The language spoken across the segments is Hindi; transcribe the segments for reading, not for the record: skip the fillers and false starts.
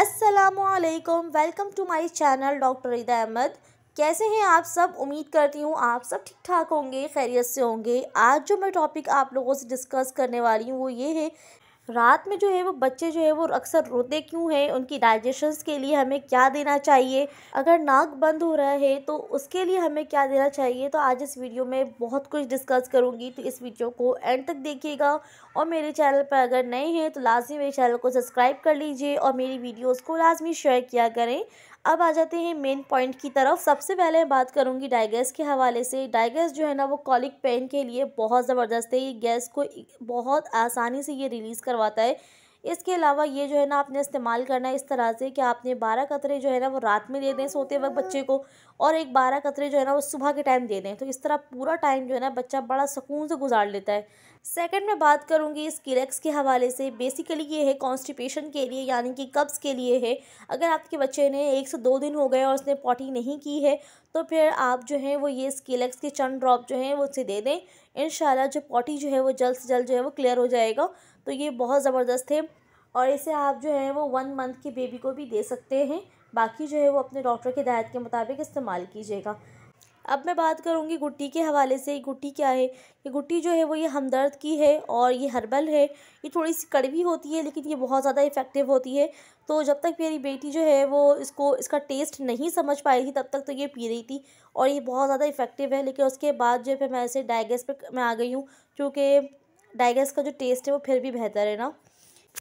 अस्सलामुअलैकुम, welcome to my channel doctor Ida Ahmed. कैसे हैं आप सब? उम्मीद करती हूँ आप सब ठीक ठाक होंगे, खैरियत से होंगे। आज जो मैं टॉपिक आप लोगों से डिस्कस करने वाली हूँ वो ये है, रात में जो है वो बच्चे जो है वो अक्सर रोते क्यों हैं, उनकी डाइजेशंस के लिए हमें क्या देना चाहिए, अगर नाक बंद हो रहा है तो उसके लिए हमें क्या देना चाहिए। तो आज इस वीडियो में बहुत कुछ डिस्कस करूँगी, तो इस वीडियो को एंड तक देखिएगा। और मेरे चैनल पर अगर नए हैं तो लाजमी मेरे चैनल को सब्सक्राइब कर लीजिए और मेरी वीडियोज़ को लाजमी शेयर किया करें। अब आ जाते हैं मेन पॉइंट की तरफ। सबसे पहले मैं बात करूंगी डाइजेस्ट के हवाले से। डाइजेस्ट जो है ना वो कॉलिक पेन के लिए बहुत ज़बरदस्त है। ये गैस को बहुत आसानी से ये रिलीज़ करवाता है। इसके अलावा ये जो है ना आपने इस्तेमाल करना है इस तरह से कि आपने 12 कतरे जो है ना वो रात में दे दें सोते वक्त बच्चे को, और एक 12 कतरे जो है ना वो सुबह के टाइम दे दें। तो इस तरह पूरा टाइम जो है ना बच्चा बड़ा सुकून से गुजार लेता है। सेकंड में बात करूंगी स्किलेक्स के हवाले से। बेसिकली ये है कॉन्स्टिपेशन के लिए, यानी कि कब्ज़ के लिए है। अगर आपके बच्चे ने 1 से 2 दिन हो गए और उसने पॉटी नहीं की है तो फिर आप जो है वो ये स्किलेक्स के चंद ड्रॉप जो हैं वो उसे दे दें। इंशाल्लाह जो पॉटी जो है वो जल्द से जल्द जो है वो क्लियर हो जाएगा। तो ये बहुत ज़बरदस्त है और इसे आप जो है वो 1 मंथ के बेबी को भी दे सकते हैं। बाकी जो है वो अपने डॉक्टर की हिदायत के मुताबिक इस्तेमाल कीजिएगा। अब मैं बात करूंगी गुट्टी के हवाले से। गुट्टी क्या है? ये गुट्टी जो है वो ये हमदर्द की है और ये हर्बल है। ये थोड़ी सी कड़वी होती है लेकिन ये बहुत ज़्यादा इफ़ेक्टिव होती है। तो जब तक मेरी बेटी जो है वो इसका टेस्ट नहीं समझ पाई थी तब तक तो ये पी रही थी और ये बहुत ज़्यादा इफ़ेक्टिव है। लेकिन उसके बाद जो है फिर मैं ऐसे डाइजेस्ट पे मैं आ गई हूँ, क्योंकि डाइजेस्ट का जो टेस्ट है वो फिर भी बेहतर है ना।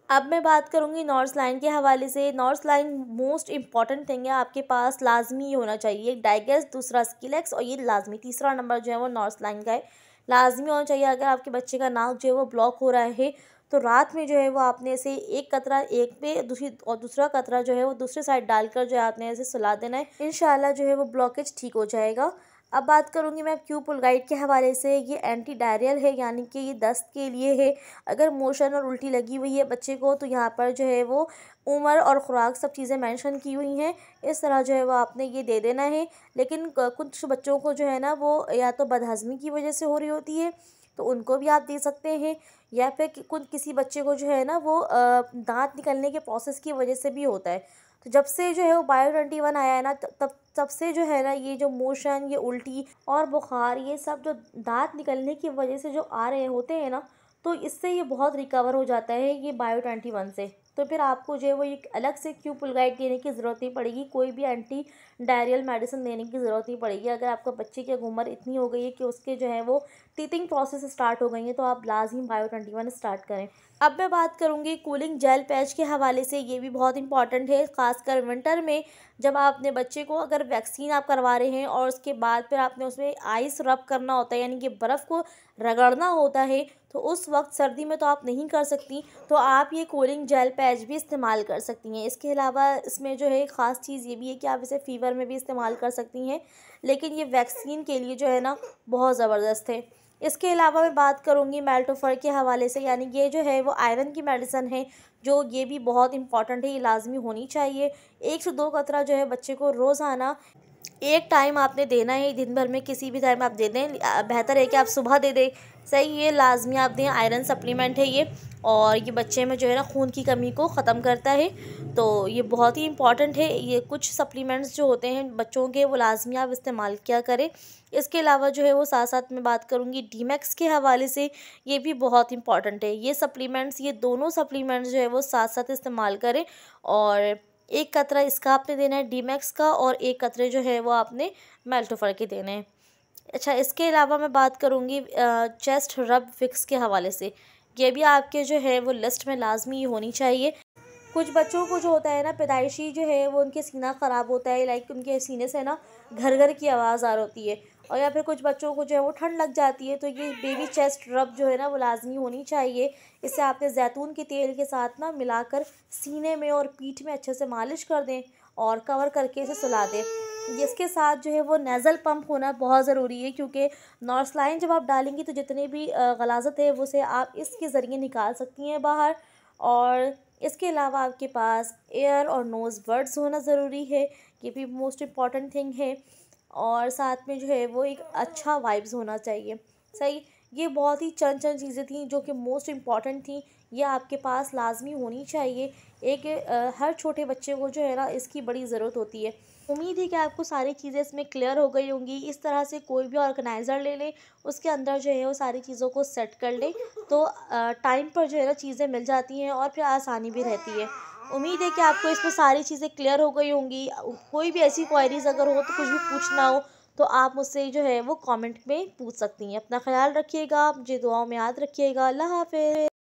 अब मैं बात करूँगी नॉर्स लाइन के हवाले से। Norse line most important thing है, आपके पास लाजमी होना चाहिए। एक डाइजेस्ट, दूसरा स्किलेक्स और ये लाजमी तीसरा नंबर जो है वो नॉर्स लाइन का है, लाजमी होना चाहिए। अगर आपके बच्चे का नाक जो है वो ब्लॉक हो रहा है तो रात में जो है वो आपने ऐसे एक कतरा एक पे दूसरा कतरा जो है वो दूसरी साइड डालकर जो है आपने ऐसे सुला देना है। इंशाल्लाह जो है वो ब्लॉकेज ठीक हो जाएगा। अब बात करूँगी मैं क्यूपुल गाइड के हवाले से। ये एंटी डायरियल है, यानी कि ये दस्त के लिए है। अगर मोशन और उल्टी लगी हुई है बच्चे को तो यहाँ पर जो है वो उम्र और ख़ुराक सब चीज़ें मेंशन की हुई हैं। इस तरह जो है वो आपने ये दे देना है। लेकिन कुछ बच्चों को जो है ना वो या तो बदहज़मी की वजह से हो रही होती है तो उनको भी आप दे सकते हैं, या फिर किसी बच्चे को जो है ना वो दांत निकलने के प्रोसेस की वजह से भी होता है। तो जब से जो है वो Bio-21 आया है ना तब से जो है ना ये जो मोशन, ये उल्टी और बुखार, ये सब जो दांत निकलने की वजह से जो आ रहे होते हैं ना, तो इससे ये बहुत रिकवर हो जाता है ये Bio-21 से। तो फिर आपको जो है वो एक अलग से क्यूपुल गाइड देने की ज़रूरत नहीं पड़ेगी, कोई भी एंटी डायरियल मेडिसिन देने की ज़रूरत नहीं पड़ेगी। अगर आपका बच्चे की उम्र इतनी हो गई है कि उसके जो है वो टीथिंग प्रोसेस स्टार्ट हो गई है तो आप लाजमी Bio-21 स्टार्ट करें। अब मैं बात करूँगी कूलिंग जेल पैच के हवाले से। ये भी बहुत इंपॉर्टेंट है, ख़ासकर विंटर में जब आप अपने बच्चे को अगर वैक्सीन आप करवा रहे हैं और उसके बाद फिर आपने उसमें आइस रब करना होता है, यानी कि बर्फ़ को रगड़ना होता है, तो उस वक्त सर्दी में तो आप नहीं कर सकती, तो आप ये कूलिंग जेल पैच भी इस्तेमाल कर सकती हैं। इसके अलावा इसमें जो है ख़ास चीज़ ये भी है कि आप इसे फ़ीवर में भी इस्तेमाल कर सकती हैं, लेकिन ये वैक्सीन के लिए जो है ना बहुत ज़बरदस्त है। इसके अलावा मैं बात करूँगी मेल्टोफर के हवाले से, यानी ये जो है वो आयरन की मेडिसिन है, जो ये भी बहुत इंपॉर्टेंट है, ये लाजमी होनी चाहिए। 1 से 2 कतरा जो है बच्चे को रोज़ाना एक टाइम आपने देना है। दिन भर में किसी भी टाइम आप दे दें, बेहतर है कि आप सुबह दे दें। सही, ये लाजमी आप दें, आयरन सप्लीमेंट है ये, और ये बच्चे में जो है ना खून की कमी को ख़त्म करता है, तो ये बहुत ही इंपॉर्टेंट है। ये कुछ सप्लीमेंट्स जो होते हैं बच्चों के वो लाजमी आप इस्तेमाल किया करें। इसके अलावा जो है वो साथ साथ में बात करूँगी डीमैक्स के हवाले से। ये भी बहुत इंपॉर्टेंट है। ये सप्लीमेंट्स, ये दोनों सप्लीमेंट्स जो है वो साथ साथ इस्तेमाल करें, और 1 कतरा इसका आपने देना है डीमैक्स का और 1 कतरे जो है वो आपने मेल्टोफर के देने हैं। अच्छा, इसके अलावा मैं बात करूँगी चेस्ट रब फिक्स के हवाले से। ये भी आपके जो है वो लिस्ट में लाजमी होनी चाहिए। कुछ बच्चों को जो होता है ना पैदाइशी जो है वो उनके सीना ख़राब होता है, लाइक उनके सीने से ना घर घर की आवाज़ आ रही होती है, और या फिर कुछ बच्चों को जो है वो ठंड लग जाती है, तो ये बेबी चेस्ट रब जो है ना वो लाजमी होनी चाहिए। इसे आपने जैतून के तेल के साथ ना मिलाकर सीने में और पीठ में अच्छे से मालिश कर दें और कवर करके इसे सुला दें। इसके साथ जो है वो नेज़ल पंप होना बहुत ज़रूरी है, क्योंकि नॉर्स लाइन जब आप डालेंगी तो जितने भी गलाज़त है वो से आप इसके ज़रिए निकाल सकती हैं बाहर। और इसके अलावा आपके पास एयर और नोज़ बड्स होना ज़रूरी है, ये भी मोस्ट इम्पॉर्टेंट थिंग है। और साथ में जो है वो एक अच्छा वाइब्स होना चाहिए। सही, ये बहुत ही चंद चीज़ें थी जो कि मोस्ट इम्पॉर्टेंट थी, ये आपके पास लाजमी होनी चाहिए। एक हर छोटे बच्चे को जो है ना इसकी बड़ी ज़रूरत होती है। उम्मीद है कि आपको सारी चीज़ें इसमें क्लियर हो गई होंगी। इस तरह से कोई भी ऑर्गेनाइज़र ले लें, उसके अंदर जो है वो सारी चीज़ों को सेट कर लें, तो टाइम पर जो है ना चीज़ें मिल जाती हैं और फिर आसानी भी रहती है। उम्मीद है कि आपको इसमें सारी चीज़ें क्लियर हो गई होंगी। कोई भी ऐसी क्वेरीज़ अगर हो, तो कुछ भी पूछना हो, तो आप मुझसे जो है वो कमेंट में पूछ सकती हैं। अपना ख़्याल रखिएगा, मुझे दुआओं में याद रखिएगा। अल्लाह हाफ़िज़।